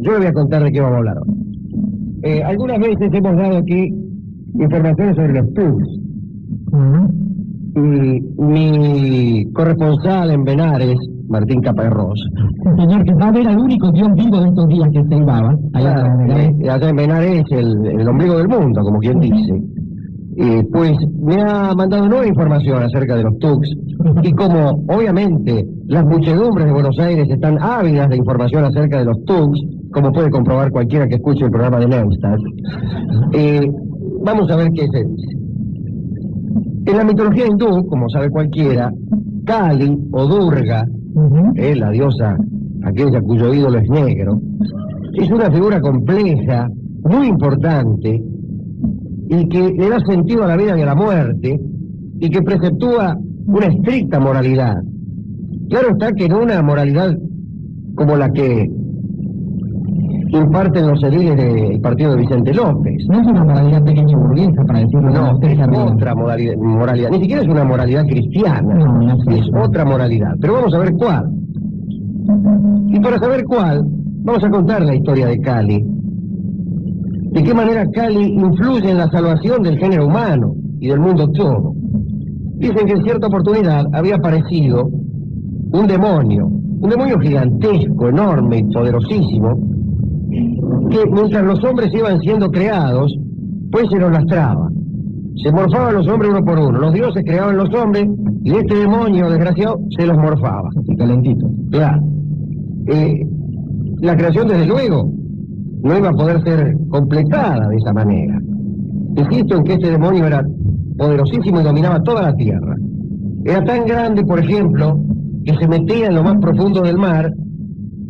Yo le voy a contar de qué vamos a hablar hoy. Algunas veces hemos dado aquí informaciones sobre los TUCs. Y mi corresponsal en Benares, Martín Caparrós. Señor, que va a ver al único guión vivo de estos días que se iba. Allá en Benares, el ombligo del mundo, como quien dice. Pues me ha mandado nueva información acerca de los TUCs. Y como obviamente las muchedumbres de Buenos Aires están ávidas de información acerca de los TUCs, como puede comprobar cualquiera que escuche el programa de Neustadt, vamos a ver qué se dice. En la mitología hindú, como sabe cualquiera, Kali o Durga, la diosa aquella cuyo ídolo es negro, es una figura compleja, muy importante, y que le da sentido a la vida y a la muerte, y que preceptúa una estricta moralidad. Claro está que no una moralidad como la que imparten los ediles del partido de Vicente López. No es una moralidad pequeña y burguesa, para decirlo. No, es otra moralidad. Ni siquiera es una moralidad cristiana. No es otra moralidad. Pero vamos a ver cuál. Y para saber cuál, vamos a contar la historia de Kali. De qué manera Kali influye en la salvación del género humano y del mundo todo. Dicen que en cierta oportunidad había aparecido un demonio gigantesco, enorme y poderosísimo, que mientras los hombres iban siendo creados, pues se los lastraba. Se morfaban los hombres uno por uno. Los dioses creaban los hombres y este demonio desgraciado se los morfaba. Así calentito. Claro. La creación, desde luego, no iba a poder ser completada de esa manera. Insisto en que este demonio era poderosísimo y dominaba toda la tierra. Era tan grande, por ejemplo, que se metía en lo más profundo del mar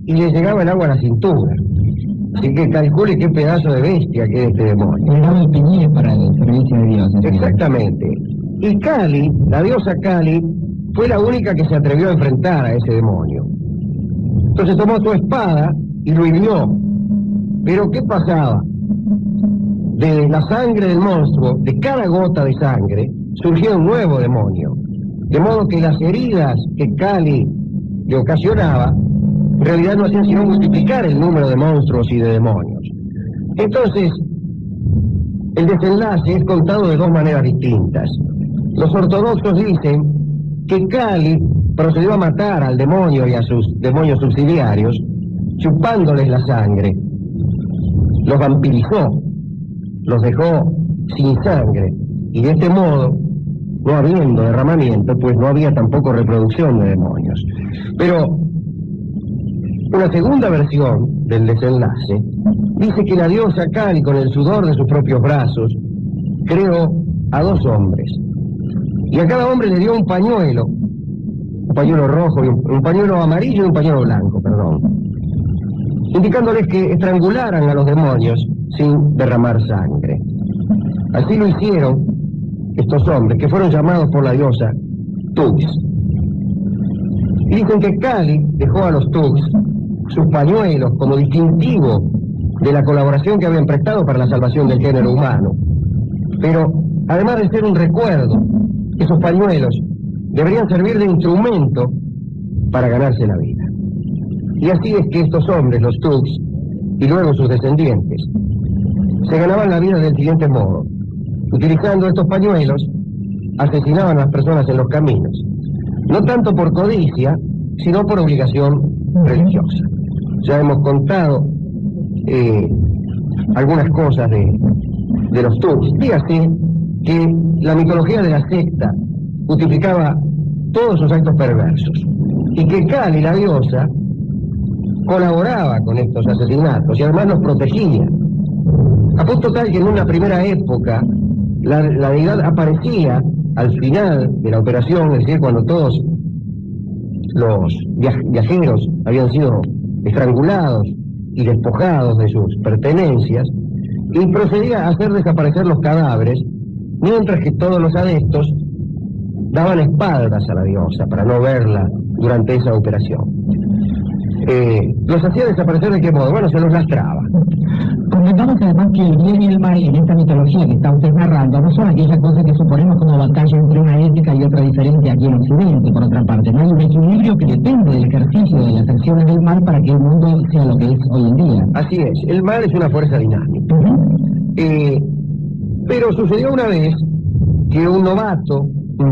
y le llegaba el agua a la cintura. Así que calcule qué pedazo de bestia que es este demonio. Le daba el piñez para el servicio de Dios. Exactamente. Y Kali, la diosa Kali, fue la única que se atrevió a enfrentar a ese demonio. Entonces tomó su espada y lo hirió. Pero ¿qué pasaba? De la sangre del monstruo, de cada gota de sangre, surgió un nuevo demonio. De modo que las heridas que Kali le ocasionaba, en realidad no hacían sino multiplicar el número de monstruos y de demonios. Entonces, el desenlace es contado de dos maneras distintas. Los ortodoxos dicen que Kali procedió a matar al demonio y a sus demonios subsidiarios, chupándoles la sangre. Los vampirizó, los dejó sin sangre, y de este modo, no habiendo derramamiento, pues no había tampoco reproducción de demonios. Pero una segunda versión del desenlace dice que la diosa Kali, con el sudor de sus propios brazos, creó a dos hombres. Y a cada hombre le dio un pañuelo rojo, y un pañuelo amarillo y un pañuelo blanco, indicándoles que estrangularan a los demonios sin derramar sangre. Así lo hicieron estos hombres, que fueron llamados por la diosa TUCs. Y dicen que Kali dejó a los TUCs sus pañuelos como distintivo de la colaboración que habían prestado para la salvación del género humano. Pero, además de ser un recuerdo, esos pañuelos deberían servir de instrumento para ganarse la vida. Y así es que estos hombres, los TUCs, y luego sus descendientes, se ganaban la vida del siguiente modo. Utilizando estos pañuelos, asesinaban a las personas en los caminos. No tanto por codicia, sino por obligación religiosa. Ya hemos contado algunas cosas de los TUCs. Fíjate que la mitología de la secta justificaba todos sus actos perversos, y que Kali, la diosa, colaboraba con estos asesinatos y además los protegía. A punto tal que en una primera época la deidad aparecía al final de la operación, es decir, cuando todos los viajeros habían sido estrangulados y despojados de sus pertenencias, y procedía a hacer desaparecer los cadáveres, mientras que todos los adeptos daban espaldas a la diosa para no verla durante esa operación. ¿Los hacía desaparecer de qué modo? Bueno, se los lastraba. Convengamos además que el bien y el mal en esta mitología que está usted narrando no son aquellas cosas que suponemos como batalla entre una ética y otra diferente aquí en Occidente, por otra parte. No hay un equilibrio que depende del ejercicio de las acciones del mal para que el mundo sea lo que es hoy en día. Así es, el mal es una fuerza dinámica. Pero sucedió una vez que un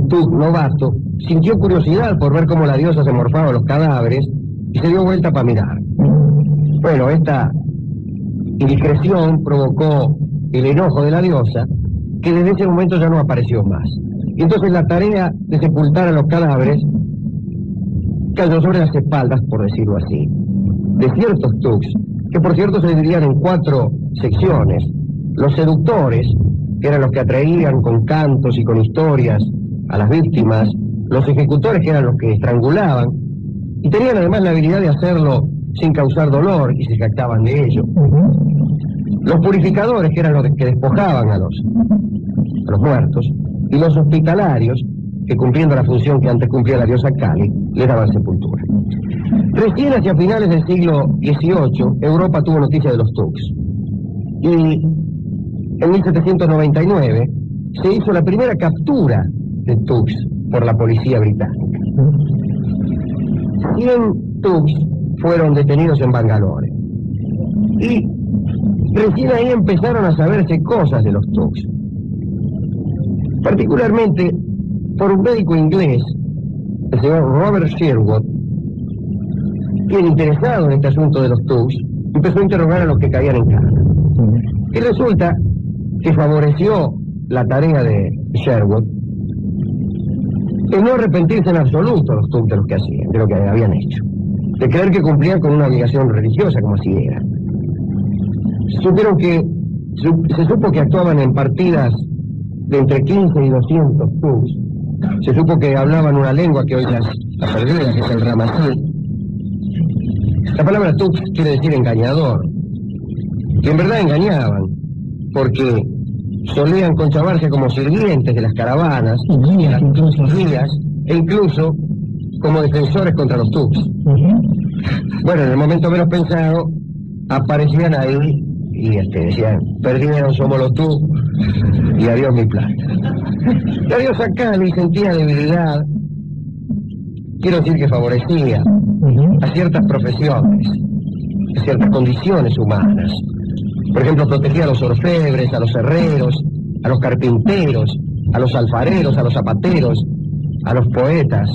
Tug novato, sintió curiosidad por ver cómo la diosa se morfaba los cadáveres y se dio vuelta para mirar. Bueno, esta indiscreción provocó el enojo de la diosa, que desde ese momento ya no apareció más. Y entonces la tarea de sepultar a los cadáveres cayó sobre las espaldas, por decirlo así, de ciertos Tugs, que por cierto se dividían en 4 secciones. Los seductores, que eran los que atraían con cantos y con historias a las víctimas, los ejecutores, que eran los que estrangulaban, y tenían además la habilidad de hacerlo sin causar dolor, y se jactaban de ello. Los purificadores, que eran los que despojaban a los muertos, y los hospitalarios, que cumpliendo la función que antes cumplía la diosa Kali, les daban sepultura. Recién hacia finales del siglo XVIII, Europa tuvo noticia de los Tugs. Y en 1799 se hizo la primera captura de Tugs por la policía británica. 100 Tugs fueron detenidos en Bangalore. Y recién ahí empezaron a saberse cosas de los Tugs. Particularmente por un médico inglés, el señor Robert Sherwood, quien, interesado en este asunto de los Tugs, empezó a interrogar a los que caían en cana. Y resulta que favoreció la tarea de Sherwood el no arrepentirse en absoluto los Tugs de lo que hacían, de lo que habían hecho, de creer que cumplían con una obligación religiosa, como así era. Se supo que actuaban en partidas de entre 15 y 200 Tugs. Se supo que hablaban una lengua que hoy la perdida, que es el ramasí. La palabra Tug quiere decir engañador. Y en verdad engañaban, porque solían conchavarse como sirvientes de las caravanas, guías, e incluso como defensores contra los Tugs. Bueno, en el momento menos pensado, aparecían ahí y decían: perdieron, somos los Tugs, y adiós mi plata. La diosa Kali sentía debilidad, quiero decir que favorecía a ciertas profesiones, a ciertas condiciones humanas. Por ejemplo, protegía a los orfebres, a los herreros, a los carpinteros, a los alfareros, a los zapateros, a los poetas,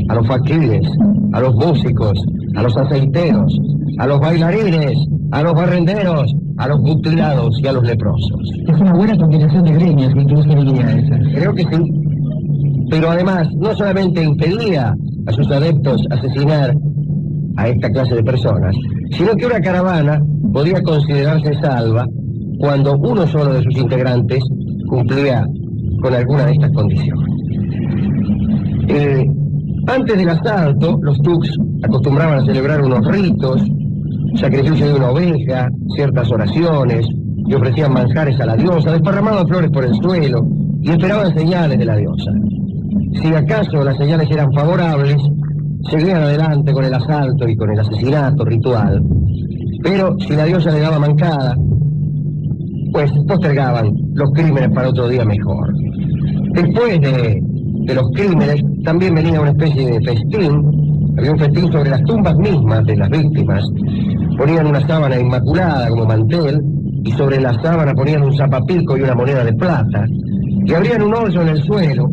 a los faquires, a los músicos, a los aceiteros, a los bailarines, a los barrenderos, a los mutilados y a los leprosos. Es una buena combinación de gremios, incluso diría esa. Creo que sí. Pero además, no solamente impedía a sus adeptos asesinar a esta clase de personas, sino que una caravana podía considerarse salva cuando uno solo de sus integrantes cumplía con alguna de estas condiciones. Antes del asalto, los Tugs acostumbraban a celebrar unos ritos, sacrificio de una oveja, ciertas oraciones, y ofrecían manjares a la diosa, desparramaban flores por el suelo, y esperaban señales de la diosa. Si acaso las señales eran favorables, seguían adelante con el asalto y con el asesinato ritual. Pero si la diosa le daba mancada, pues postergaban los crímenes para otro día mejor. Después de los crímenes, también venía una especie de festín. Había un festín sobre las tumbas mismas de las víctimas. Ponían una sábana inmaculada como mantel, y sobre la sábana ponían un zapapico y una moneda de plata, y abrían un hoyo en el suelo,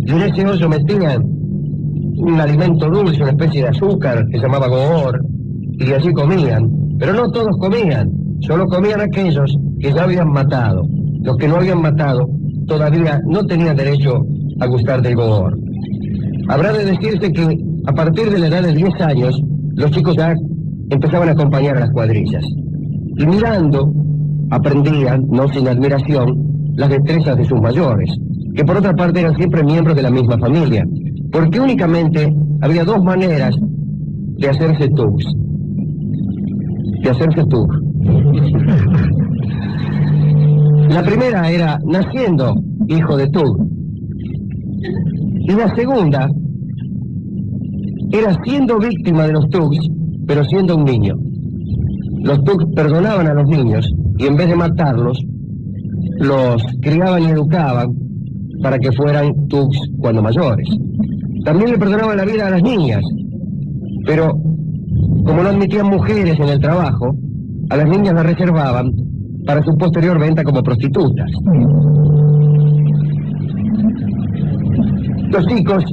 y en ese hoyo metían un alimento dulce, una especie de azúcar que se llamaba goor, y de allí comían. Pero no todos comían, solo comían aquellos que ya habían matado. Los que no habían matado todavía no tenían derecho a gustar del goor. Habrá de decirse que a partir de la edad de 10 años, los chicos ya empezaban a acompañar a las cuadrillas. Y mirando, aprendían, no sin admiración, las destrezas de sus mayores, que por otra parte eran siempre miembros de la misma familia, porque únicamente había 2 maneras de hacerse Tugs. La primera era naciendo hijo de Tug, y la segunda era siendo víctima de los Tugs pero siendo un niño. Los Tux perdonaban a los niños y en vez de matarlos, los criaban y educaban para que fueran Tux cuando mayores. También le perdonaban la vida a las niñas, pero como no admitían mujeres en el trabajo, a las niñas las reservaban para su posterior venta como prostitutas. Los chicos,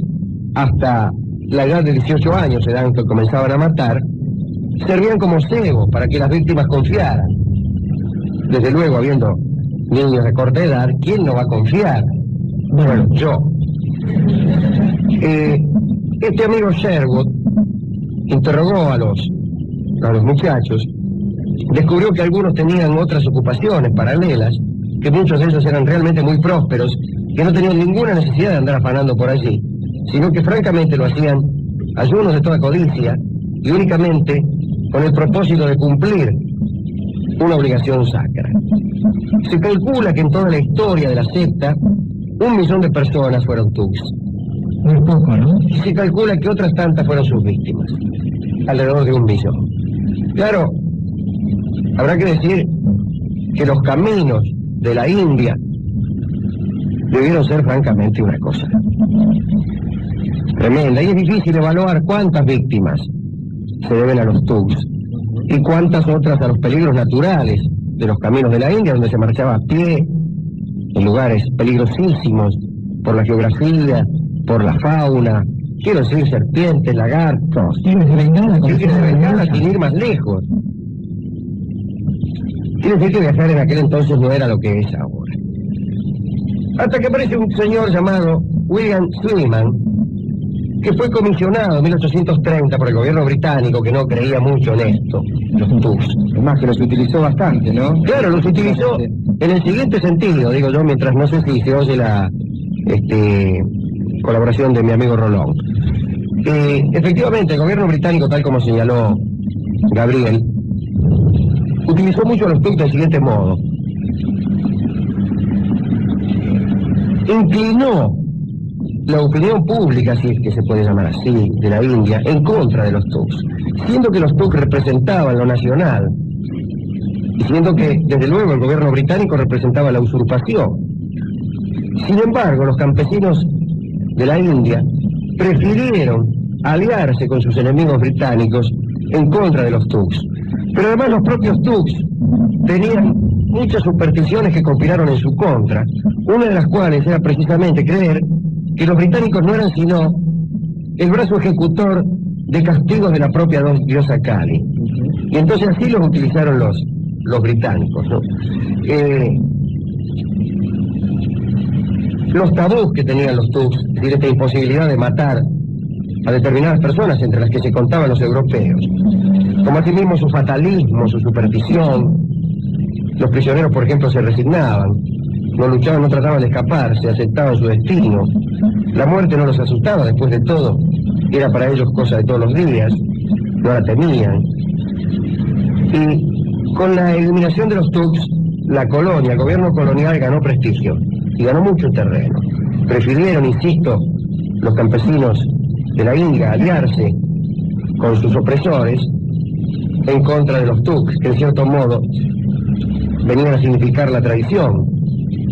hasta la edad de 18 años, edad en que comenzaban a matar, servían como cebo para que las víctimas confiaran. Desde luego, habiendo niños de corta edad, ¿quién no va a confiar? Bueno, yo. Este amigo Sherwood interrogó a los muchachos, descubrió que algunos tenían otras ocupaciones paralelas, que muchos de ellos eran realmente muy prósperos, que no tenían ninguna necesidad de andar afanando por allí, sino que francamente lo hacían ayunos de toda codicia y únicamente con el propósito de cumplir una obligación sacra. Se calcula que en toda la historia de la secta, 1 millón de personas fueron Tux. Muy poco, ¿no? Y se calcula que otras tantas fueron sus víctimas, alrededor de 1 millón. Claro, habrá que decir que los caminos de la India debieron ser francamente una cosa tremenda, y es difícil evaluar cuántas víctimas se deben a los Tux y cuántas otras a los peligros naturales de los caminos de la India, donde se marchaba a pie, en lugares peligrosísimos por la geografía, por la fauna, quiero decir serpientes, lagartos, Tigres de Bengala sin ir más lejos. Quiere decir que viajar en aquel entonces no era lo que es ahora. Hasta que aparece un señor llamado William Sleeman, que fue comisionado en 1830 por el gobierno británico, que no creía mucho en esto, los Tux. Es más, que los utilizó bastante, ¿no? Claro, los utilizó en el siguiente sentido, digo yo, mientras no sé si se oye la colaboración de mi amigo Rolón. Efectivamente, el gobierno británico, tal como señaló Gabriel, utilizó mucho a los Tux del siguiente modo. Inclinó la opinión pública, si es que se puede llamar así, de la India, en contra de los Tux, siendo que los Tux representaban lo nacional, y siendo que, desde luego, el gobierno británico representaba la usurpación. Sin embargo, los campesinos de la India prefirieron aliarse con sus enemigos británicos en contra de los Tux. Pero además los propios Tux tenían muchas supersticiones que conspiraron en su contra, una de las cuales era precisamente creer que los británicos no eran sino el brazo ejecutor de castigos de la propia diosa Kali. Y entonces así los utilizaron los británicos, ¿no? Los tabús que tenían los Tux, es decir, esta imposibilidad de matar a determinadas personas, entre las que se contaban los europeos, como asimismo su fatalismo, su superstición. Los prisioneros, por ejemplo, se resignaban, no luchaban, no trataban de escapar, se aceptaban su destino. La muerte no los asustaba, después de todo, era para ellos cosa de todos los días, no la temían. Y con la eliminación de los Tux, la colonia, el gobierno colonial ganó prestigio y ganó mucho terreno. Prefirieron, insisto, los campesinos de la India aliarse con sus opresores en contra de los Tux, que en cierto modo venían a significar la tradición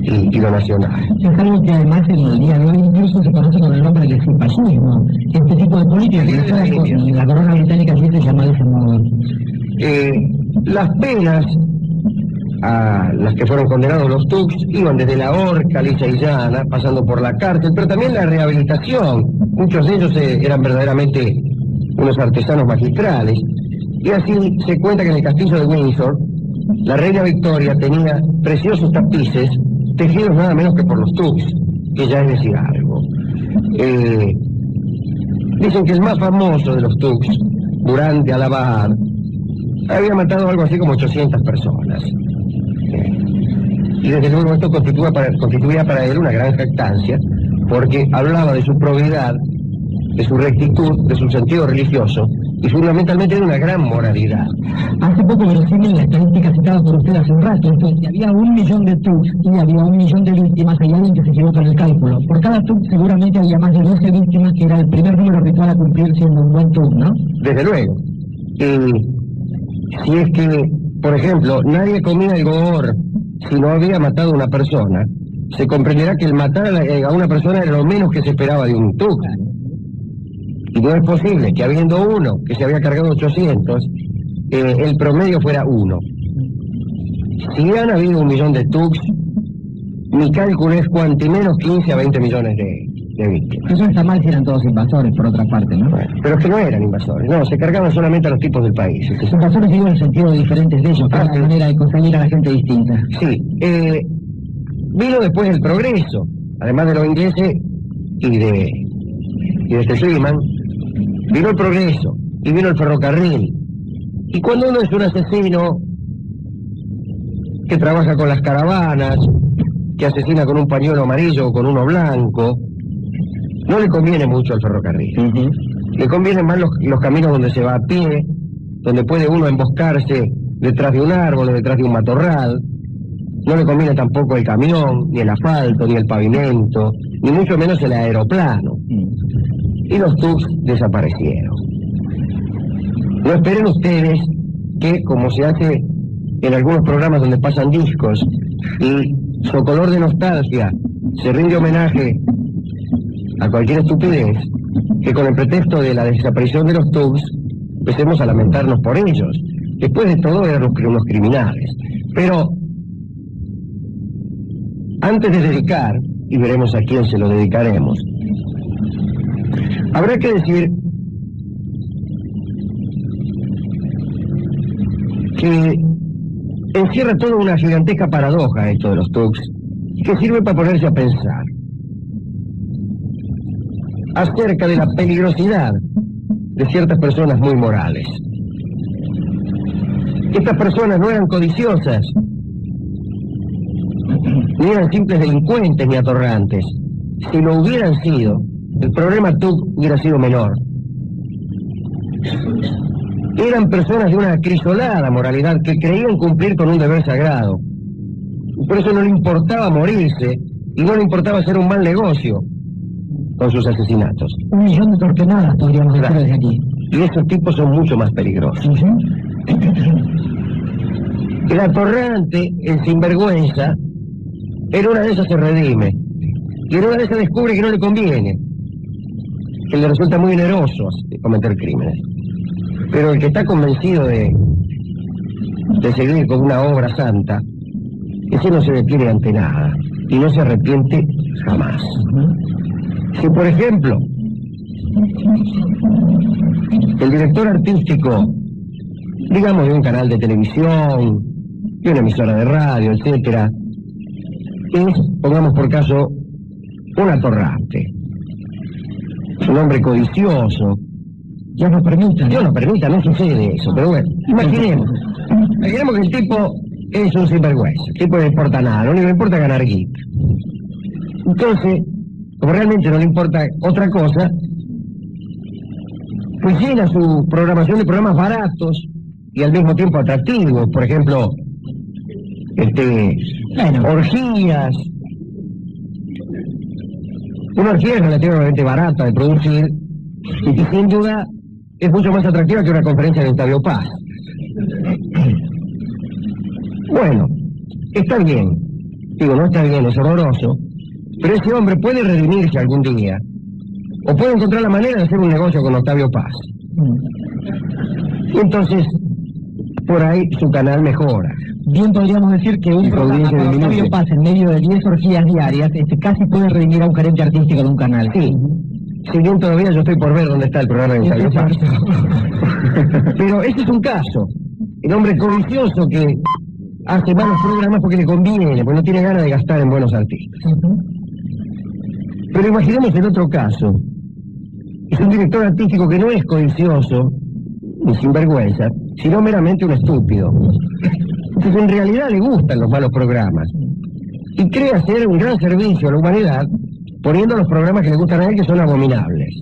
y lo nacional. Es algo que además en el día de hoy incluso se conoce con el nombre de fascismo. Este tipo de política que la corona británica siempre se llama de ese modo. Las penas a las que fueron condenados los Tux iban desde la horca lisa y llana, pasando por la cárcel, pero también la rehabilitación. Muchos de ellos eran verdaderamente unos artesanos magistrales. Y así se cuenta que en el castillo de Windsor, la reina Victoria tenía preciosos tapices tejidos nada menos que por los Tux, que ya es decir algo. Dicen que el más famoso de los Tux, Burhan de Allahabad, había matado algo así como 800 personas. Y desde luego esto constituía para él una gran jactancia, porque hablaba de su probidad, de su rectitud, de su sentido religioso, y fundamentalmente de una gran moralidad. Hace poco verosímil la estadística citada por usted hace un rato, esto es que había 1 millón de Tux y había 1 millón de víctimas, hay alguien que se equivoca en el cálculo. Por cada Tux seguramente había más de 12 víctimas, que era el primer número ritual a cumplir siendo un buen Tux, ¿no? Desde luego. Si es que, por ejemplo, nadie comía el goor si no había matado a una persona, se comprenderá que el matar a una persona era lo menos que se esperaba de un tuk. Y no es posible que habiendo uno que se había cargado 800, el promedio fuera 1. Si han habido 1 millón de tuks, mi cálculo es cuanto menos 15 a 20 millones de víctimas. Eso está mal si eran todos invasores, por otra parte, ¿no? Bueno, pero es que no eran invasores, no, se cargaban solamente a los tipos del país. Los invasores digo en el sentido de diferentes de ellos, que es una manera de conseguir a la gente distinta. Sí, vino después el progreso, además de los ingleses y de Schliemann, vino el progreso y vino el ferrocarril. Y cuando uno es un asesino que trabaja con las caravanas, que asesina con un pañuelo amarillo o con uno blanco, no le conviene mucho al ferrocarril. Le convienen más los caminos donde se va a pie, donde puede uno emboscarse detrás de un árbol o detrás de un matorral. No le conviene tampoco el camión, ni el asfalto, ni el pavimento, ni mucho menos el aeroplano. Y los tuks desaparecieron. No esperen ustedes que, como se hace en algunos programas donde pasan discos y su color de nostalgia se rinde homenaje a cualquier estupidez, que con el pretexto de la desaparición de los tuks empecemos a lamentarnos por ellos. Después de todo eran unos criminales. Pero antes de dedicar, y veremos a quién se lo dedicaremos, habrá que decir que encierra toda una gigantesca paradoja esto de los tuks, que sirve para ponerse a pensar acerca de la peligrosidad de ciertas personas muy morales. Estas personas no eran codiciosas, ni eran simples delincuentes ni atorrantes. Si lo hubieran sido, el problema tuk hubiera sido menor. Eran personas de una acrisolada moralidad que creían cumplir con un deber sagrado. Por eso no le importaba morirse y no le importaba hacer un mal negocio con sus asesinatos. 1 millón de torpenadas, podríamos decir desde aquí. Y esos tipos son mucho más peligrosos. El atorrante, el sinvergüenza, en una de esas se redime. Y en una de esas descubre que no le conviene, que le resulta muy oneroso cometer crímenes. Pero el que está convencido de seguir con una obra santa, ese no se detiene ante nada y no se arrepiente jamás. Si, por ejemplo, el director artístico, digamos de un canal de televisión, de una emisora de radio, etcétera, es, pongamos por caso, un atorrante, es un hombre codicioso. Dios no permita, no sucede eso, pero bueno, imaginemos que el tipo es un sinvergüenza, el tipo no le importa nada, lo único que le importa es ganar guita. Entonces, como realmente no le importa otra cosa, pues llena su programación de programas baratos y al mismo tiempo atractivos, por ejemplo, orgías. Una orgía es relativamente barata de producir y sin duda es mucho más atractiva que una conferencia de Octavio Paz. Bueno, está bien, digo, no está bien, es horroroso, pero ese hombre puede redimirse algún día, o puede encontrar la manera de hacer un negocio con Octavio Paz. Y entonces, por ahí su canal mejora. Bien podríamos decir que un programa con Octavio Paz en medio de 10 orgías diarias casi puede redimir a un gerente artístico de un canal. Sí. Si bien todavía yo estoy por ver dónde está el programa de Octavio Paz. Pero este es un caso. El hombre codicioso que hace malos programas porque le conviene, porque no tiene ganas de gastar en buenos artistas. Pero imaginemos el otro caso. Es un director artístico que no es codicioso, ni sinvergüenza, sino meramente un estúpido. Entonces en realidad le gustan los malos programas. Y cree hacer un gran servicio a la humanidad poniendo los programas que le gustan a él, que son abominables.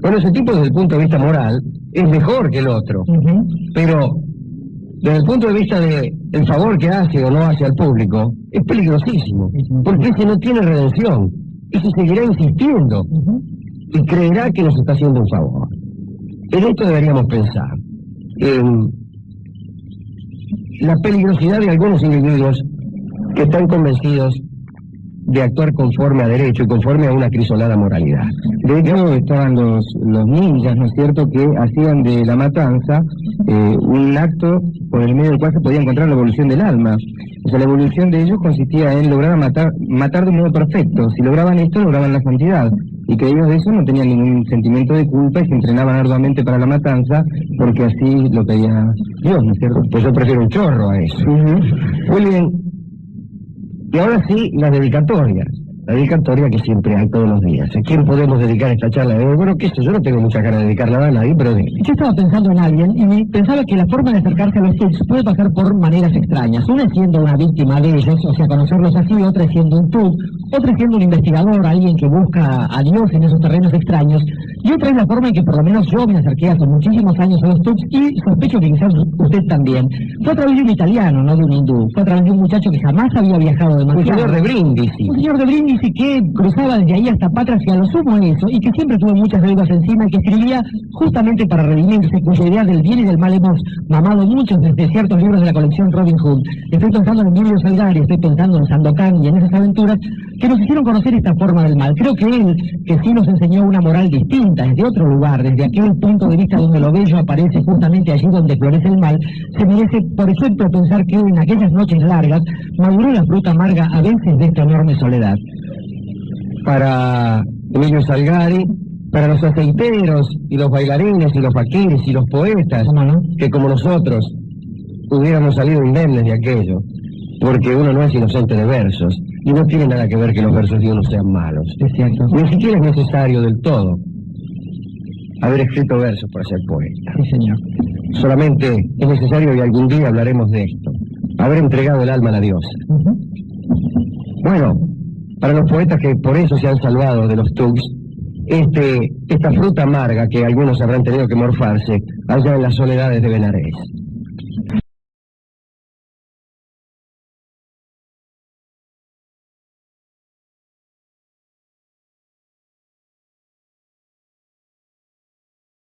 Bueno, ese tipo desde el punto de vista moral es mejor que el otro. Pero desde el punto de vista del favor que hace o no hace al público, es peligrosísimo. Porque ese no tiene redención. Ese seguirá insistiendo. Y creerá que nos está haciendo un favor. En esto deberíamos pensar. la peligrosidad de algunos individuos que están convencidos de actuar conforme a derecho y conforme a una crisolada moralidad. De hecho, estaban los ninjas, ¿no es cierto?, que hacían de la matanza un acto por el medio del cual se podía encontrar la evolución del alma. O sea, la evolución de ellos consistía en lograr matar de un modo perfecto. Si lograban esto, lograban la santidad. Y que ellos de eso no tenían ningún sentimiento de culpa y se entrenaban arduamente para la matanza, porque así lo pedía Dios, ¿no es cierto? Pues yo prefiero un chorro a eso. Muy bien. Y ahora sí, la dedicatoria. La dedicatoria que siempre hay todos los días. ¿A quién podemos dedicar esta charla de hoy? Bueno, qué sé yo, no tengo mucha ganas de dedicarla a nadie, pero... Yo estaba pensando en alguien y pensaba que la forma de acercarse a los Tugs puede pasar por maneras extrañas. Una es siendo una víctima de ellos, o sea, conocerlos así, otra es siendo un Tug, otra es siendo un investigador, alguien que busca a Dios en esos terrenos extraños, y otra es la forma en que por lo menos yo me acerqué hace muchísimos años a los Tugs, y sospecho que quizás usted también. Fue a través de un italiano, no de un hindú. Fue a través de un muchacho que jamás había viajado demasiado. Un señor de Brindisi. Un señor de Brindisi que cruzaba desde ahí hasta Patras y a lo sumo eso, y que siempre tuvo muchas deudas encima y que escribía justamente para redimirse, cuya idea del bien y del mal hemos mamado muchos desde ciertos libros de la colección Robin Hood. Estoy pensando en Emilio Salgari, estoy pensando en Sandokan y en esas aventuras que nos hicieron conocer esta forma del mal. Creo que él, que sí nos enseñó una moral distinta, desde otro lugar, desde aquel punto de vista donde lo bello aparece justamente allí donde florece el mal, se merece, por ejemplo, pensar que en aquellas noches largas maduró la fruta amarga a veces de esta enorme soledad. Para Emilio Salgari, para los aceiteros y los bailarines y los faquires y los poetas, ¿Cómo no? que como nosotros hubiéramos salido indemnes de aquello, porque uno no es inocente de versos, y no tiene nada que ver que los versos de uno sean malos. Es cierto. Ni siquiera es necesario del todo haber escrito versos para ser poeta. Sí, señor. Solamente es necesario, y algún día hablaremos de esto, haber entregado el alma a la diosa. Bueno, para los poetas que por eso se han salvado de los Tugs, esta fruta amarga que algunos habrán tenido que morfarse allá en las soledades de Benarés.